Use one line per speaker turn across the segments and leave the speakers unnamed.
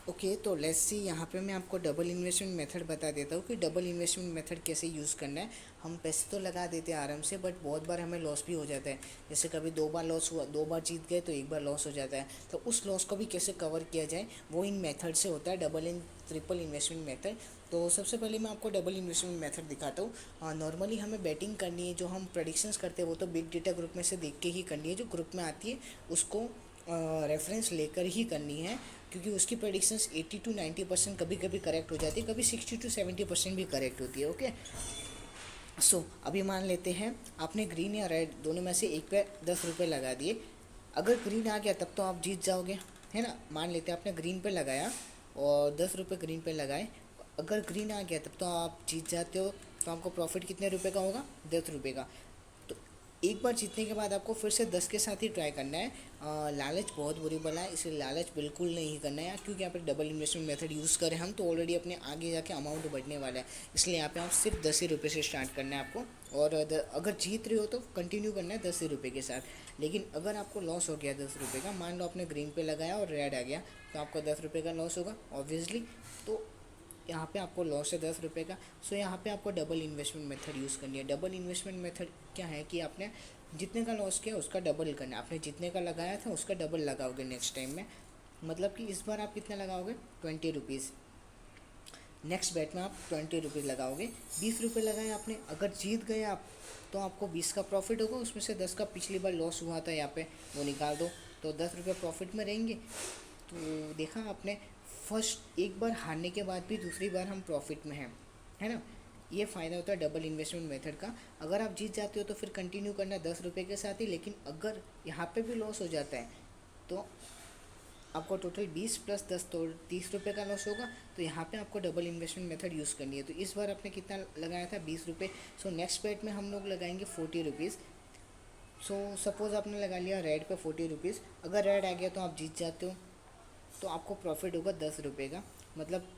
Okay, तो let's see, यहाँ पे मैं आपको डबल इन्वेस्टमेंट मेथड बता देता हूँ कि डबल इन्वेस्टमेंट मेथड कैसे यूज़ करना है। हम पैसे तो लगा देते हैं आराम से, बट बहुत बार हमें लॉस भी हो जाता है। जैसे कभी 2 बार लॉस हुआ, 2 बार जीत गए तो 1 बार लॉस हो जाता है। तो उस लॉस को भी कैसे कवर किया जाए, वो इन मेथड से होता है, double in triple investment method. तो सबसे पहले मैं आपको डबल इन्वेस्टमेंट मेथड दिखाता हूँ। नॉर्मली हमें बैटिंग करनी है, जो हम प्रेडिक्शंस करते हैं वो तो बिग डेटा ग्रुप में से देख के ही करनी है, जो ग्रुप में आती है उसको रेफरेंस लेकर ही करनी है, क्योंकि उसकी प्रेडिक्शंस 80 to 90% कभी कभी करेक्ट हो जाती है, कभी 60 to 70% भी करेक्ट होती है। ओके, सो अभी मान लेते हैं आपने ग्रीन या रेड दोनों में से एक पे 10 रुपये लगा दिए। अगर ग्रीन आ गया तब तो आप जीत जाओगे, है ना। मान लेते हैं आपने ग्रीन पे लगाया और 10 रुपये ग्रीन पे लगाए। अगर ग्रीन आ गया तब तो आप जीत जाते हो। तो आपको प्रॉफिट कितने रुपए का होगा, 10 रुपये का। तो एक बार जीतने के बाद आपको फिर से 10 के साथ ही ट्राई करना है। लालच बहुत बुरी बला है, इसलिए लालच बिल्कुल नहीं करना है, क्योंकि यहाँ पे डबल इन्वेस्टमेंट मेथड यूज़ करें हम तो ऑलरेडी अपने आगे जाके अमाउंट बढ़ने वाला है। इसलिए यहाँ पे आप सिर्फ 10 ही रुपये से स्टार्ट करना है आपको। और अगर जीत रहे हो तो कंटिन्यू करना है 10 ही रुपये के साथ। लेकिन अगर आपको लॉस हो गया 10 रुपये का, मान लो आपने ग्रीन पे लगाया और रेड आ गया, तो आपको 10 रुपये का लॉस होगा ऑब्वियसली। तो यहाँ पे आपको लॉस है 10 रुपये का। सो यहाँ पे आपको डबल इन्वेस्टमेंट मेथड यूज़ करनी है। डबल इन्वेस्टमेंट मेथड क्या है कि आपने जितने का लॉस किया उसका डबल करना है। आपने जितने का लगाया था उसका डबल लगाओगे नेक्स्ट टाइम में। मतलब कि इस बार आप कितना लगाओगे, 20 रुपीज़। नेक्स्ट बैट में आप 20 रुपीज़ लगाओगे। 20 रुपये लगाए आपने, अगर जीत गए आप तो आपको 20 का प्रॉफिट होगा, उसमें से 10 का पिछली बार लॉस हुआ था यहाँ पे वो निकाल दो, तो 10 रुपये प्रॉफिट में रहेंगे। तो देखा आपने, फर्स्ट एक बार हारने के बाद भी दूसरी बार हम प्रॉफिट में हैं, है ना। ये फ़ायदा होता है डबल इन्वेस्टमेंट मेथड का। अगर आप जीत जाते हो तो फिर कंटिन्यू करना 10 रुपये के साथ ही। लेकिन अगर यहाँ पे भी लॉस हो जाता है तो आपको टोटल 20 + 10 तो 30 रुपये का लॉस होगा। तो यहाँ पे आपको डबल इन्वेस्टमेंट मेथड यूज़ करनी है। तो इस बार आपने कितना लगाया था, 20 रुपये। सो नेक्स्ट बेट में हम लोग लगाएंगे 40 रुपीज़। सो सपोज़ आपने लगा लिया रेड पे 40 रुपीज़। अगर रेड आ गया तो आप जीत जाते हो, तो आपको प्रॉफिट होगा 10 रुपये का। मतलब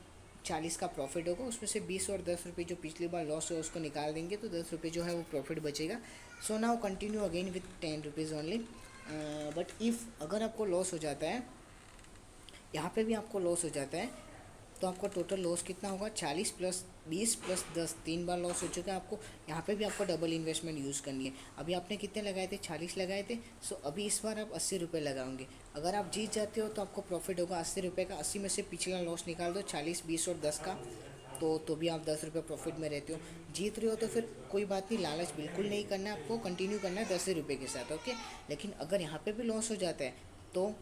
40 का प्रॉफिट होगा, उसमें से 20 और 10 रुपये जो पिछली बार लॉस हुआ उसको निकाल देंगे, तो 10 रुपये जो है वो प्रॉफिट बचेगा। So now continue again with 10 rupees only. But if अगर आपको लॉस हो जाता है, यहाँ पे भी आपको लॉस हो जाता है, तो आपका टोटल लॉस कितना होगा, 40 + 20 + 10, 3 बार लॉस हो चुका है आपको। यहाँ पे भी आपको डबल इन्वेस्टमेंट यूज़ करनी है। अभी आपने कितने लगाए थे, 40 लगाए थे। सो अभी इस बार आप 80 रुपये लगाओगे। अगर आप जीत जाते हो तो आपको प्रॉफिट होगा 80 रुपये का। 80 में से पिछला लॉस निकाल दो, 40, 20 और 10 का, तो भी आप 10 रुपये प्रॉफिट में रहते हो। जीत रहे हो तो फिर कोई बात नहीं, लालच बिल्कुल नहीं करना है आपको, कंटिन्यू करना है 10 रुपये के साथ। ओके, लेकिन अगर यहाँ पे भी लॉस हो जाता है तो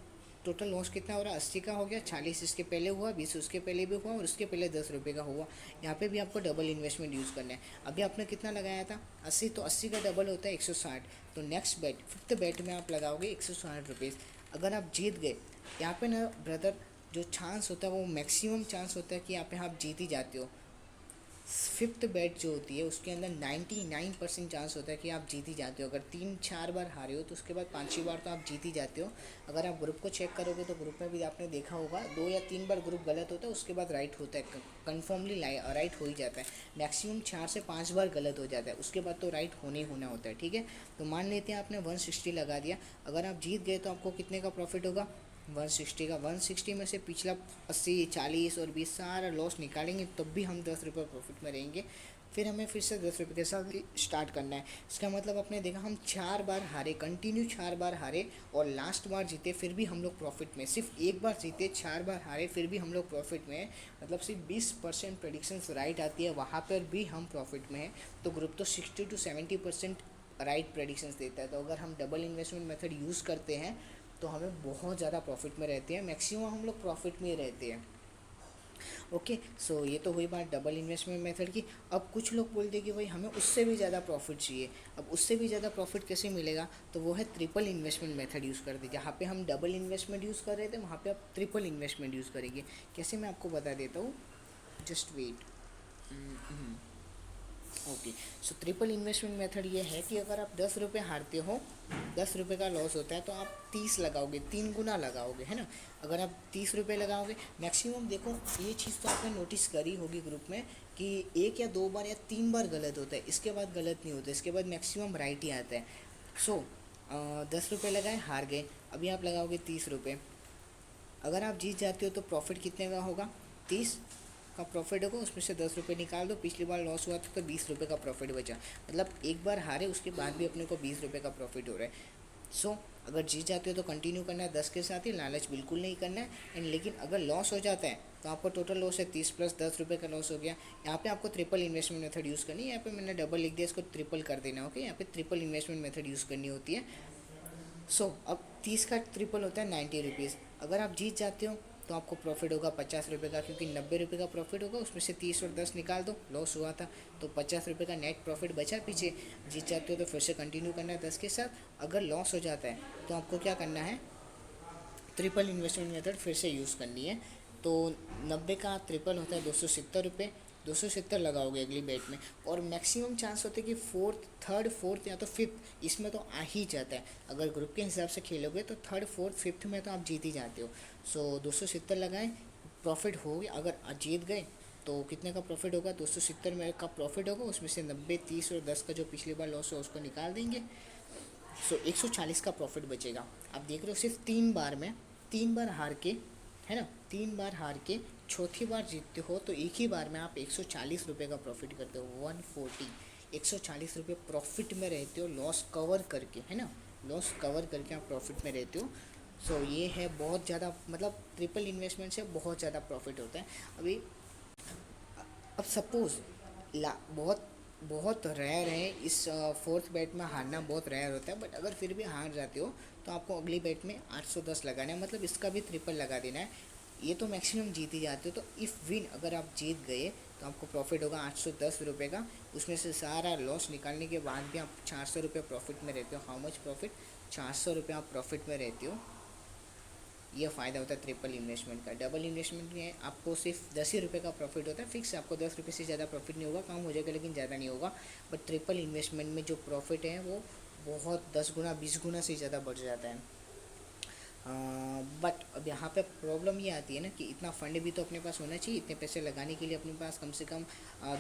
टोटल लॉस कितना हो रहा है, 80 का हो गया, 40 इसके पहले हुआ, 20 उसके पहले भी हुआ और उसके पहले 10 रुपये का हुआ। यहाँ पे भी आपको डबल इन्वेस्टमेंट यूज़ करना है। अभी आपने कितना लगाया था, 80, तो 80 का डबल होता है 160। तो नेक्स्ट बैट, फिफ्थ बैट में आप लगाओगे 160 रुपीज़। अगर आप जीत गए, यहाँ पे ना ब्रदर, जो चांस होता है वो मैक्सिमम चांस होता है कि यहाँ पे आप जीत ही जाते हो। फिफ्थ बेट जो होती है उसके अंदर 99% चांस होता है कि आप जीत ही जाते हो। अगर 3-4 बार हारे हो तो उसके बाद 5वीं बार तो आप जीत ही जाते हो। अगर आप ग्रुप को चेक करोगे तो ग्रुप में भी आपने देखा होगा, 2 या 3 बार ग्रुप गलत होता है, उसके बाद राइट होता है, कन्फर्मली राइट हो ही जाता है। मैक्सिमम 4 से 5 बार गलत हो जाता है, उसके बाद तो राइट होने ही होना होता है, ठीक है। तो मान लेते हैं आपने 160 लगा दिया। अगर आप जीत गए तो आपको कितने का प्रॉफिट होगा, 160 का। 160 में से पिछला 80, 40 और 20 सारा लॉस निकालेंगे तब भी हम 10 रुपये प्रॉफिट में रहेंगे। फिर हमें फिर से 10 रुपये के साथ स्टार्ट करना है। इसका मतलब आपने देखा, हम 4 बार हारे, कंटिन्यू 4 बार हारे और लास्ट बार जीते फिर भी हम लोग प्रॉफिट में। सिर्फ एक बार जीते, 4 बार हारे फिर भी हम लोग प्रॉफिट में हैं। मतलब सिर्फ 20% प्रेडिक्शंस राइट आती है, वहाँ पर भी हम प्रॉफिट में हैं। तो ग्रुप तो 60 to 70% राइट प्रेडिक्शंस देता है। तो अगर हम डबल इन्वेस्टमेंट मेथड यूज़ करते हैं तो हमें बहुत ज़्यादा प्रॉफिट में रहते हैं, मैक्सिमम हम लोग प्रॉफिट में ही रहते हैं। ओके, सो ये तो हुई बात डबल इन्वेस्टमेंट मेथड की। अब कुछ लोग बोलते हैं कि भाई हमें उससे भी ज़्यादा प्रॉफिट चाहिए। अब उससे भी ज़्यादा प्रॉफिट कैसे मिलेगा, तो वो है ट्रिपल इन्वेस्टमेंट मेथड यूज़ कर दीजिए। जहाँ पे हम डबल इन्वेस्टमेंट यूज़ कर रहे थे वहाँ पे आप ट्रिपल इन्वेस्टमेंट यूज़ करेंगे। कैसे, मैं आपको बता देता हूँ, just wait. Okay, so triple investment method ये है कि अगर आप 10 रुपये हारते हो, 10 रुपये का लॉस होता है, तो आप 30 लगाओगे, 3 गुना लगाओगे, है ना। अगर आप 30 रुपये लगाओगे, मैक्सिमम देखो ये चीज़ तो आपने नोटिस करी होगी ग्रुप में कि 1 या 2 बार या 3 बार गलत होता है, इसके बाद गलत नहीं होता, इसके बाद मैक्सिमम राइट ही आता है। सो 10 रुपये लगाए, हार गए। अभी आप लगाओगे 30 रुपये। अगर आप जीत जाते हो तो प्रॉफिट कितने का होगा, 30 का प्रॉफिट होगा, उसमें से 10 रुपये निकाल दो। पिछली बार लॉस हुआ था तो 20 रुपये का प्रॉफिट बचा, मतलब एक बार हारे उसके बाद भी अपने को 20 रुपये का प्रॉफिट हो रहा है। सो अगर जीत जाते हो तो कंटिन्यू करना है 10 के साथ ही, लालच बिल्कुल नहीं करना है। एंड लेकिन अगर लॉस हो जाता है तो आपको टोटल लॉस है 30 प्लस 10 रुपये का लॉस हो गया। यहाँ पे आपको ट्रिपल इन्वेस्टमेंट मेथड यूज़ करनी है, यहाँ पे मैंने डबल लिख दिया, इसको ट्रिपल कर देना। ओके, यहाँ पे ट्रिपल इन्वेस्टमेंट मेथड यूज़ करनी होती है। अब 30 का ट्रिपल होता है 90 रुपीज़। अगर आप जीत जाते हो तो आपको प्रॉफिट होगा 50 रुपये का, क्योंकि 90 रुपये का प्रॉफिट होगा, उसमें से 30 और 10 निकाल दो, लॉस हुआ था तो 50 रुपये का नेट प्रॉफिट बचा पीछे। जीत जाते हो तो फिर से कंटिन्यू करना है 10 के साथ। अगर लॉस हो जाता है तो आपको क्या करना है, ट्रिपल इन्वेस्टमेंट मेथड फिर से यूज़ करनी है। तो 90 का ट्रिपल होता है 270 रुपये, 270 लगाओगे अगली बेट में, और मैक्सिमम चांस होते हैं कि फोर्थ, थर्ड, फोर्थ या तो फिफ्थ इसमें तो आ ही जाता है। अगर ग्रुप के हिसाब से खेलोगे तो थर्ड, फोर्थ, फिफ्थ में तो आप जीत ही जाते हो। 270 लगाएं, प्रॉफिट हो गया। अगर आप जीत गए तो कितने का प्रॉफिट होगा, 270 में का प्रॉफिट होगा, उसमें से 90, 30 और 10 का जो पिछली बार लॉस हो उसको निकाल देंगे। 140 का प्रॉफिट बचेगा। आप देख रहे हो सिर्फ 3 बार में, 3 बार हार के, है ना, 3 बार हार के चौथी बार जीतते हो तो एक ही बार में आप 140 रुपये का प्रॉफिट करते हो। 140, 140 रुपये प्रॉफिट में रहते हो, लॉस कवर करके, है ना, लॉस कवर करके आप प्रॉफिट में रहते हो। ये है बहुत ज़्यादा, मतलब ट्रिपल इन्वेस्टमेंट से बहुत ज़्यादा प्रॉफिट होता है। अभी अब सपोज़ ला बहुत बहुत रेयर है इस फोर्थ बेट में हारना, बहुत रेयर होता है, बट अगर फिर भी हार जाते हो तो आपको अगली बेट में 810 लगाना है, मतलब इसका भी ट्रिपल लगा देना है। ये तो मैक्सिमम जीत ही जाते हो। तो इफ़ विन अगर आप जीत गए तो आपको प्रॉफिट होगा 810 रुपये का, उसमें से सारा लॉस निकालने के बाद भी आप 400 रुपये प्रॉफिट में रहते हो। हाउ मच प्रॉफिट, 400 रुपये आप प्रॉफिट में रहते हो। ये फ़ायदा होता है ट्रिपल इन्वेस्टमेंट का। डबल इन्वेस्टमेंट में आपको सिर्फ 10 ही रुपये का प्रॉफिट होता है, फिक्स, आपको 10 रुपये से ज़्यादा प्रॉफिट नहीं होगा, कम हो जाएगा लेकिन ज़्यादा नहीं होगा। बट ट्रिपल इन्वेस्टमेंट में जो प्रॉफिट है वो बहुत 10 गुना 20 गुना से ज़्यादा बढ़ जाता है। बट अब यहाँ पे प्रॉब्लम ये आती है ना कि इतना फंड भी तो अपने पास होना चाहिए। इतने पैसे लगाने के लिए अपने पास कम से कम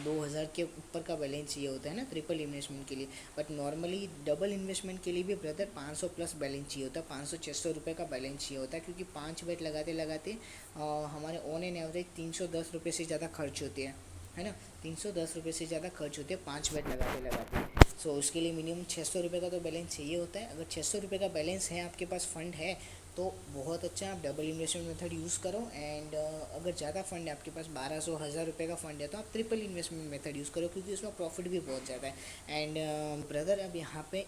2000 के ऊपर का बैलेंस चाहिए होता है ना ट्रिपल इन्वेस्टमेंट के लिए। बट नॉर्मली डबल इन्वेस्टमेंट के लिए भी ब्रदर 500 प्लस बैलेंस चाहिए होता है, 500-600 रुपये का बैलेंस चाहिए होता है, क्योंकि 5 बेट लगाते लगाते हमारे ऑन एन एवरेज 310 रुपये से ज़्यादा खर्च होते हैं, है ना, 310 रुपये से ज़्यादा खर्च होते हैं 5 बेट लगाते लगाते। उसके लिए मिनिमम 600 रुपये का तो बैलेंस चाहिए होता है। अगर 600 रुपये का बैलेंस है, आपके पास फ़ंड है, तो बहुत अच्छा, आप डबल इन्वेस्टमेंट मेथड यूज़ करो। एंड अगर ज़्यादा फंड है आपके पास, 1200 हज़ार रुपये का फंड है, तो आप ट्रिपल इन्वेस्टमेंट मेथड यूज़ करो, क्योंकि उसमें प्रॉफिट भी बहुत ज़्यादा है। एंड ब्रदर अब यहाँ पे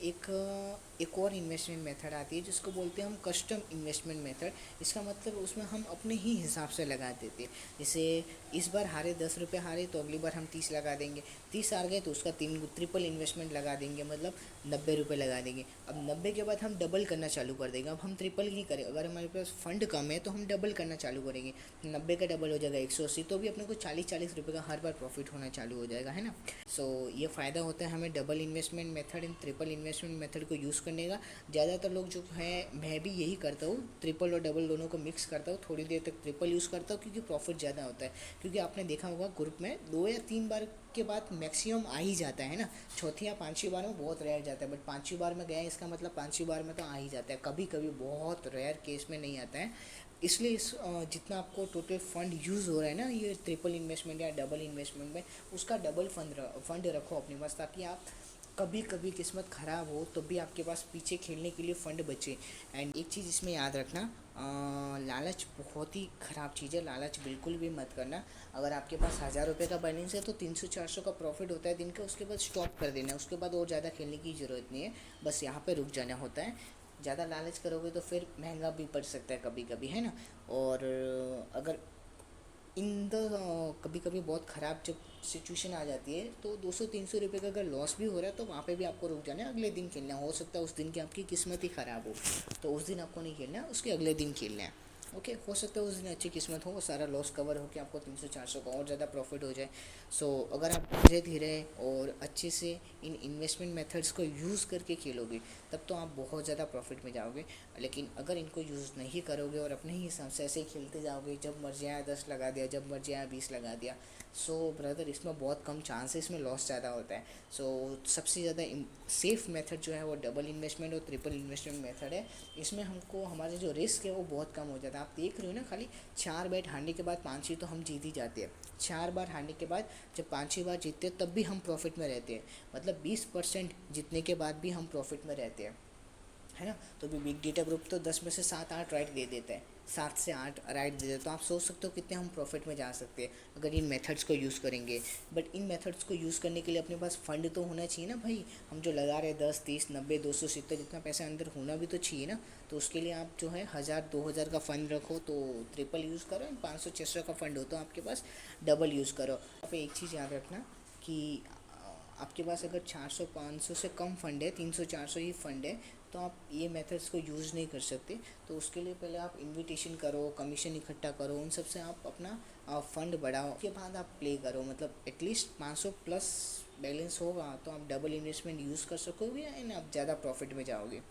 एक और इन्वेस्टमेंट मेथड आती है जिसको बोलते हैं हम कस्टम इन्वेस्टमेंट मेथड। इसका मतलब उसमें हम अपने ही हिसाब से लगा देते हैं। जैसे इस बार हारे 10 रुपये हारे तो अगली बार हम 30 लगा देंगे, 30 हार गए तो उसका ट्रिपल इन्वेस्टमेंट लगा देंगे, मतलब 90 रुपये लगा देंगे। अब 90 के बाद हम डबल करना चालू कर देंगे। अब हम ट्रिपल नहीं करें, अगर हमारे पास फंड कम है तो हम डबल करना चालू करेंगे। 90 का डबल हो जाएगा 180, तो भी अपने को 40-40 रुपये का हर बार प्रॉफिट होना चालू हो जाएगा, है ना। ये फ़ायदा होता है हमें double investment method and triple investment method को यूज़ करने का। ज़्यादातर लोग जो है, मैं भी यही करता हूँ, ट्रिपल और डबल दोनों को मिक्स करता हूँ। थोड़ी देर तक ट्रिपल यूज़ करता हूँ क्योंकि प्रॉफिट ज़्यादा होता है। क्योंकि आपने देखा होगा ग्रुप में 2 या 3 बार के बाद मैक्सिमम आ ही जाता है ना, चौथी या पांचवी बार में बहुत रेयर जाता है, बट पांचवी बार में गए इसका मतलब पांचवी बार में तो आ ही जाता है। कभी कभी बहुत रेयर केस में नहीं आता है। इसलिए जितना आपको टोटल फंड यूज़ हो रहा है ना ये ट्रिपल इन्वेस्टमेंट या डबल इन्वेस्टमेंट में, उसका डबल फंड रखो अपने पास, ताकि आप कभी कभी किस्मत ख़राब हो तो भी आपके पास पीछे खेलने के लिए फ़ंड बचे। एंड एक चीज़ इसमें याद रखना, लालच बहुत ही ख़राब चीज़ है, लालच बिल्कुल भी मत करना। अगर आपके पास 1000 रुपये का बैलेंस है तो 300-400 का प्रॉफिट होता है दिन का, उसके बाद स्टॉप कर देना है, उसके बाद और ज़्यादा खेलने की ज़रूरत नहीं है, बस यहाँ पे रुक जाना होता है। ज़्यादा लालच करोगे तो फिर महंगा भी पड़ सकता है कभी कभी, है ना। और अगर इन द कभी कभी बहुत ख़राब जब सिचुएशन आ जाती है तो 200-300 रुपये का अगर लॉस भी हो रहा है तो वहाँ पे भी आपको रुक जाना है, अगले दिन खेलना है। हो सकता है उस दिन की आपकी किस्मत ही ख़राब हो, तो उस दिन आपको नहीं खेलना है, उसके अगले दिन खेलना है। ओके, हो सकता है उस दिन अच्छी किस्मत हो, वो सारा लॉस कवर हो कि आपको 300-400 का और ज़्यादा प्रॉफिट हो जाए। अगर आप धीरे धीरे और अच्छे से इन इन्वेस्टमेंट मेथड्स को यूज़ करके खेलोगे तब तो आप बहुत ज़्यादा प्रॉफिट में जाओगे। लेकिन अगर इनको यूज़ नहीं करोगे और अपने ही हिसाब से ऐसे ही खेलते जाओगे, जब मर्जी आया 10 लगा दिया, जब मर्जी आया 20 लगा दिया, ब्रदर इसमें बहुत कम चांस है, इसमें लॉस ज़्यादा होता है। सबसे ज़्यादा सेफ़ मेथड जो है वो डबल इन्वेस्टमेंट और ट्रिपल इन्वेस्टमेंट मेथड है। इसमें हमको हमारे जो रिस्क है वो बहुत कम हो जाता है। है। आप देख रहे हो ना, खाली 4 बैट हारने के बाद 5 ही तो हम जीत ही जाते हैं। 4 बार हारने के बाद जब 5वीं बार जीतते हैं तब भी हम प्रॉफिट में रहते हैं, मतलब 20% जीतने के बाद भी हम प्रॉफिट में रहते हैं, है ना। तो भी बिग डेटा ग्रुप तो 10 में से 7-8 राइट दे देता है, 7 से 8 राइट दे देते हैं। तो आप सोच सकते हो कितने हम प्रॉफिट में जा सकते हैं अगर इन मेथड्स को यूज़ करेंगे। बट इन मेथड्स को यूज़ करने के लिए अपने पास फंड तो होना चाहिए ना भाई। हम जो लगा रहे हैं 10, 30, 90, 270, इतना पैसा अंदर होना भी तो चाहिए ना। तो उसके लिए आप जो है 1000, 2000 का फ़ंड रखो तो ट्रिपल यूज़ करो। 500, 600 का फ़ंड हो तो आपके पास डबल यूज़ करो। आप एक चीज़ याद रखना कि आपके पास अगर 400, 500 से कम फंड है, 300, 400 ही फंड है, तो आप ये मेथड्स को यूज़ नहीं कर सकते। तो उसके लिए पहले आप इनविटेशन करो, कमीशन इकट्ठा करो, उन सब से आप अपना फंड बढ़ाओ, उसके बाद आप प्ले करो। मतलब एटलीस्ट 500 प्लस बैलेंस होगा तो आप डबल इन्वेस्टमेंट यूज़ कर सकोगे एंड आप ज़्यादा प्रॉफिट में जाओगे।